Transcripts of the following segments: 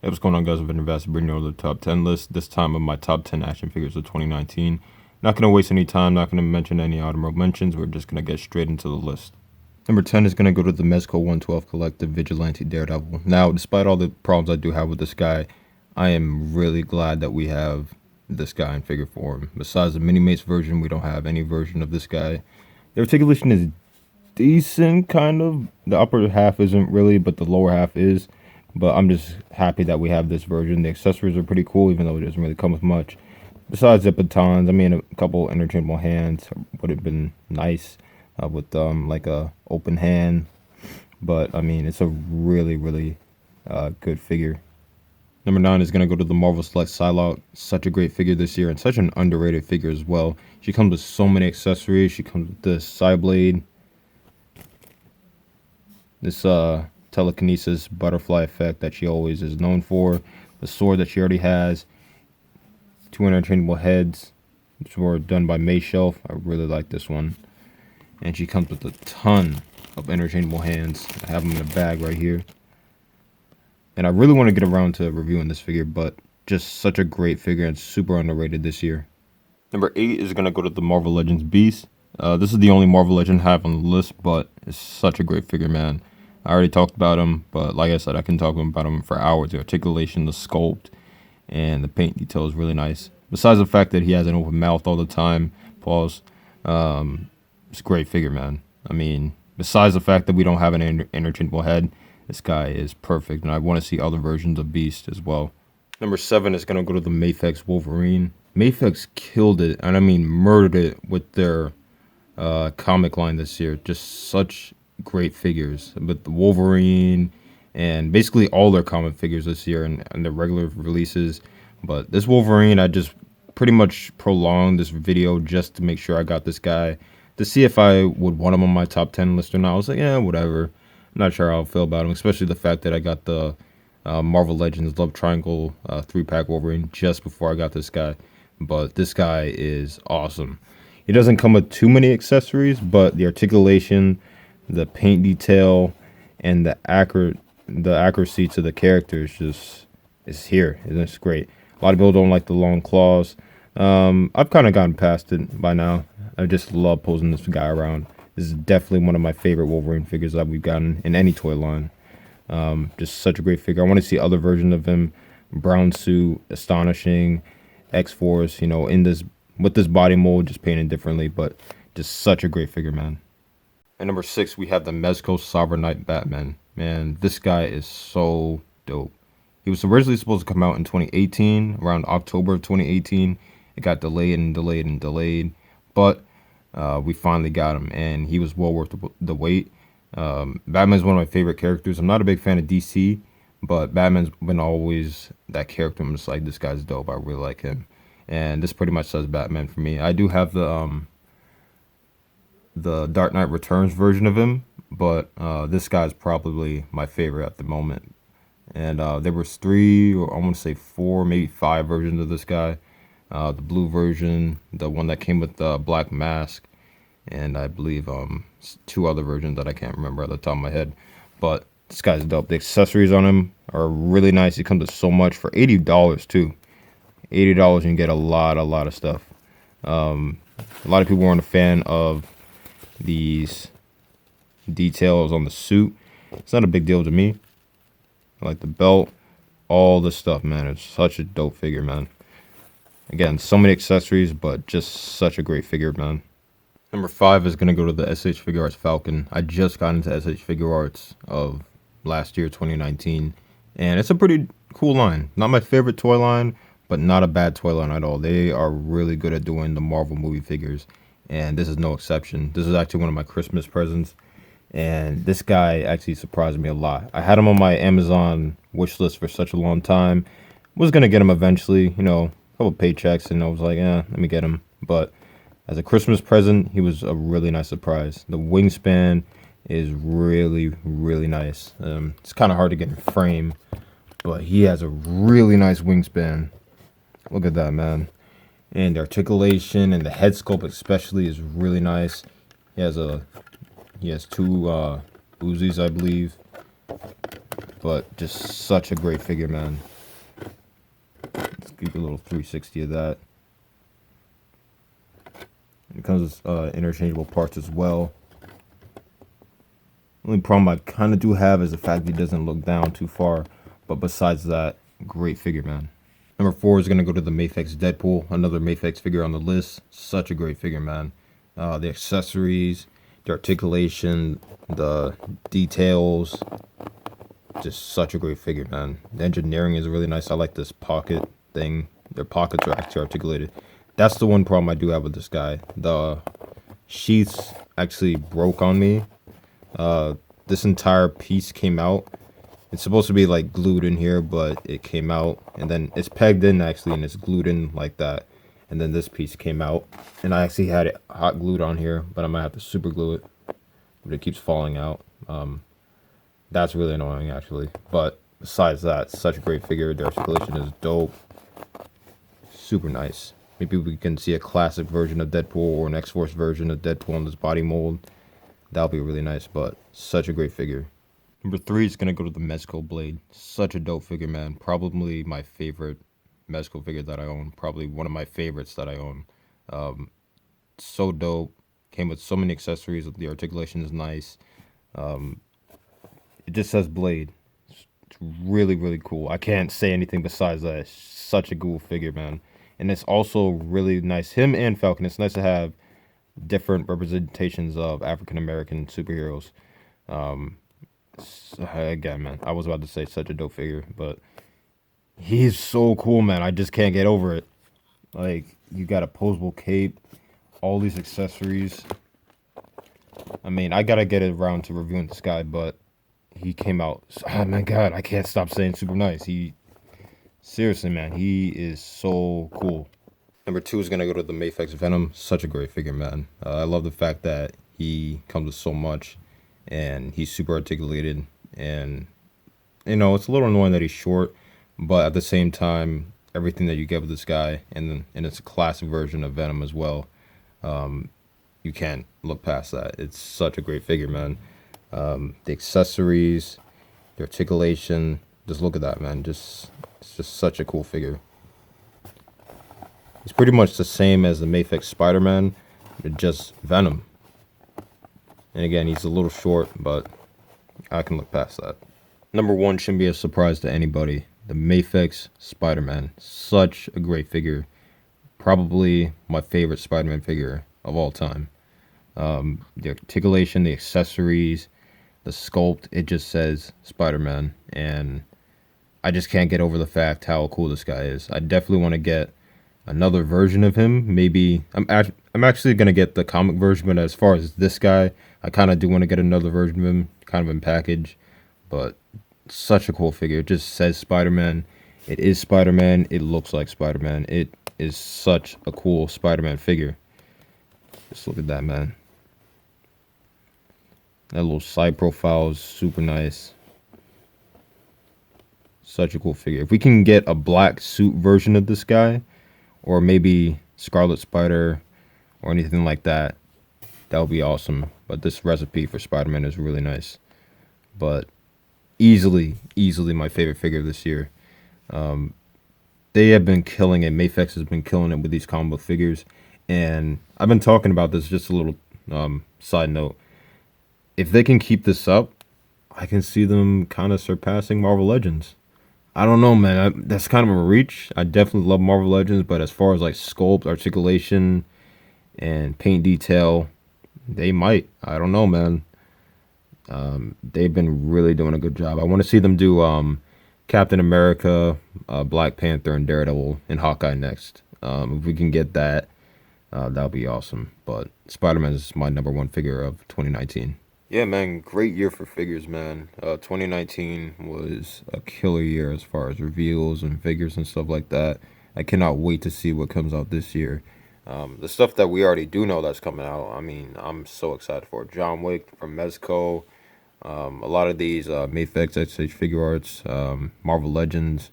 Hey, what's going on, guys? Avenger Vastey bringing you over the top 10 list. This time of my top 10 action figures of 2019. Not going to waste any time, not going to mention any honorable mentions. We're just going to get straight into the list. Number 10 is going to go to the Mezco 112 Collective Vigilante Daredevil. Now, despite all the problems I do have with this guy, I am really glad that we have this guy in figure form. Besides the Mini-Mates version, we don't have any version of this guy. The articulation is decent, kind of. The upper half isn't really, but the lower half is. But I'm just happy that we have this version. The accessories are pretty cool, even though it doesn't really come with much. Besides the batons, I mean, a couple interchangeable hands would have been nice with like a open hand. But I mean, it's a really good figure. Number 9 is going to go to the Marvel Select Psylocke. Such a great figure this year and such an underrated figure as well. She comes with so many accessories. She comes with this Psyblade, this telekinesis butterfly effect that she always is known for, the sword that she already has, 2 interchangeable heads, which were done by May Shelf. I really like this one. And she comes with a ton of interchangeable hands. I have them in a bag right here. And I really want to get around to reviewing this figure, but just such a great figure and super underrated this year. Number 8 is going to go to the Marvel Legends Beast. This is the only Marvel Legend I have on the list, but it's such a great figure, man. I already talked about him, but like I said, I can talk about him for hours. The articulation, the sculpt, and the paint detail is really nice. Besides the fact that he has an open mouth all the time, pause, it's a great figure, man. I mean, besides the fact that we don't have an interchangeable head, this guy is perfect, and I want to see other versions of Beast as well. Number 7 is going to go to the Mafex Wolverine. Mafex killed it, and I mean murdered it with their comic line this year. Just such great figures with the Wolverine and basically all their comic figures this year and the regular releases. But this Wolverine, I just pretty much prolonged this video just to make sure I got this guy to see if I would want him on my top 10 list or not. I was like, yeah, whatever. I'm not sure how I feel about him, especially the fact that I got the Marvel Legends Love Triangle 3-pack Wolverine just before I got this guy. But this guy is awesome. He doesn't come with too many accessories, but the articulation, the paint detail, and the accuracy to the character is here. It's great. A lot of people don't like the long claws. I've kind of gotten past it by now. I just love posing this guy around. This is definitely one of my favorite Wolverine figures that we've gotten in any toy line. Just such a great figure. I want to see other versions of him. Brown suit, astonishing, X-Force, in this with this body mold, just painted differently, but just such a great figure, man. At number 6, we have the Mezco Sovereign Knight Batman. Man, this guy is so dope. He was originally supposed to come out in 2018, around October of 2018. It got delayed, but we finally got him, and he was well worth the wait. Batman's one of my favorite characters. I'm not a big fan of DC, but Batman's been always that character. I'm just like, this guy's dope. I really like him, and this pretty much says Batman for me. I do have the Dark Knight Returns version of him, but this guy's probably my favorite at the moment. And there was 3, or I want to say 4, maybe 5 versions of this guy. The blue version, the one that came with the black mask, and I believe 2 other versions that I can't remember at the top of my head. But this guy's dope. The accessories on him are really nice. It comes with so much for $80 too. $80 you can get a lot of stuff. A lot of people weren't a fan of these details on the suit. It's not a big deal to me. I like the belt, all this stuff, man. It's such a dope figure, man. Again, so many accessories, but just such a great figure, man. Number 5 is going to go to the SH Figure Arts Falcon. I just got into SH Figure Arts of last year, 2019, and it's a pretty cool line. Not my favorite toy line, but not a bad toy line at all. They are really good at doing the Marvel movie figures, and this is no exception. This is actually one of my Christmas presents, and this guy actually surprised me a lot. I had him on my Amazon wish list for such a long time. Was going to get him eventually, a couple paychecks, and I was like, let me get him. But as a Christmas present, he was a really nice surprise. The wingspan is really nice. It's kind of hard to get in frame, but he has a really nice wingspan. Look at that, man. And the articulation and the head sculpt especially is really nice. He has 2 Uzis, I believe. but just such a great figure, man. Let's give you a little 360 of that. It comes with interchangeable parts as well. Only problem I kind of do have is the fact that he doesn't look down too far. But besides that, great figure, man. Number 4 is going to go to the Mafex Deadpool. Another Mafex figure on the list. Such a great figure, man. The accessories, the articulation, the details. Just such a great figure, man. The engineering is really nice. I like this pocket thing. Their pockets are actually articulated. That's the one problem I do have with this guy. The sheaths actually broke on me. This entire piece came out. It's supposed to be like glued in here, but it came out, and then it's pegged in actually, and it's glued in like that. And then this piece came out, and I actually had it hot glued on here, but I might have to super glue it. But it keeps falling out. That's really annoying actually. But besides that, such a great figure. The articulation is dope. Super nice. Maybe we can see a classic version of Deadpool or an X-Force version of Deadpool in this body mold. That'll be really nice, but such a great figure. Number 3 is going to go to the Mezco Blade. Such a dope figure, man. Probably my favorite Mezco figure that I own. Probably one of my favorites that I own. So dope. Came with so many accessories. The articulation is nice. It just says Blade. It's really, really cool. I can't say anything besides that. It's such a cool figure, man. And it's also really nice. Him and Falcon. It's nice to have different representations of African American superheroes. Again, man, I was about to say such a dope figure, but he's so cool, man. I just can't get over it. Like, you got a posable cape, all these accessories. I mean, I gotta get around to reviewing this guy, but he came out. Oh my god, I can't stop saying super nice. Seriously, man, he is so cool. Number 2 is gonna go to the Mafex Venom. Such a great figure, man. I love the fact that he comes with so much, and he's super articulated. And you know, it's a little annoying that he's short, but at the same time, everything that you get with this guy, and it's a classic version of Venom as well. You can't look past that. It's such a great figure, man. The accessories, the articulation. Just look at that, man. It's just such a cool figure. It's pretty much the same as the Mafex SpiderMan, but just Venom. And again, he's a little short, but I can look past that. Number 1 shouldn't be a surprise to anybody. The Mafex SpiderMan. Such a great figure. Probably my favorite Spider-Man figure of all time. The articulation, the accessories, the sculpt, it just says Spider-Man. And I just can't get over the fact how cool this guy is. I definitely want to get another version of him. Maybe I'm actually gonna get the comic version, but as far as this guy, I kind of do want to get another version of him, kind of in package. But such a cool figure. It just says Spider-Man. It is Spider-Man. It looks like Spider-Man. It is such a cool Spider-Man figure. Just look at that, man. That little side profile is super nice. Such a cool figure. If we can get a black suit version of this guy, or maybe Scarlet Spider or anything like that, that would be awesome. But this recipe for Spider-Man is really nice. But easily my favorite figure this year. They have been killing it. Mafex has been killing it with these comic book figures. And I've been talking about this, just a little side note. If they can keep this up, I can see them kind of surpassing Marvel Legends. I don't know, man. That's kind of a reach. I definitely love Marvel Legends, but as far as like sculpt, articulation, and paint detail, they might. I don't know, man. They've been really doing a good job. I want to see them do Captain America, Black Panther, and Daredevil, and Hawkeye next. If we can get that, that'll be awesome. But Spider-Man is my number 1 figure of 2019. Yeah, man, great year for figures, man. 2019 was a killer year as far as reveals and figures and stuff like that. I cannot wait to see what comes out this year. The stuff that we already do know that's coming out, I mean, I'm so excited for it. John Wick from Mezco, a lot of these Mafex XH figure arts, Marvel Legends,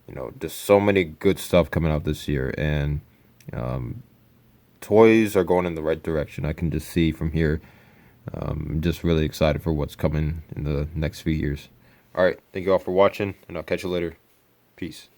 you know, just so many good stuff coming out this year. And toys are going in the right direction. I can just see from here. I'm just really excited for what's coming in the next few years. Alright, thank you all for watching, and I'll catch you later. Peace.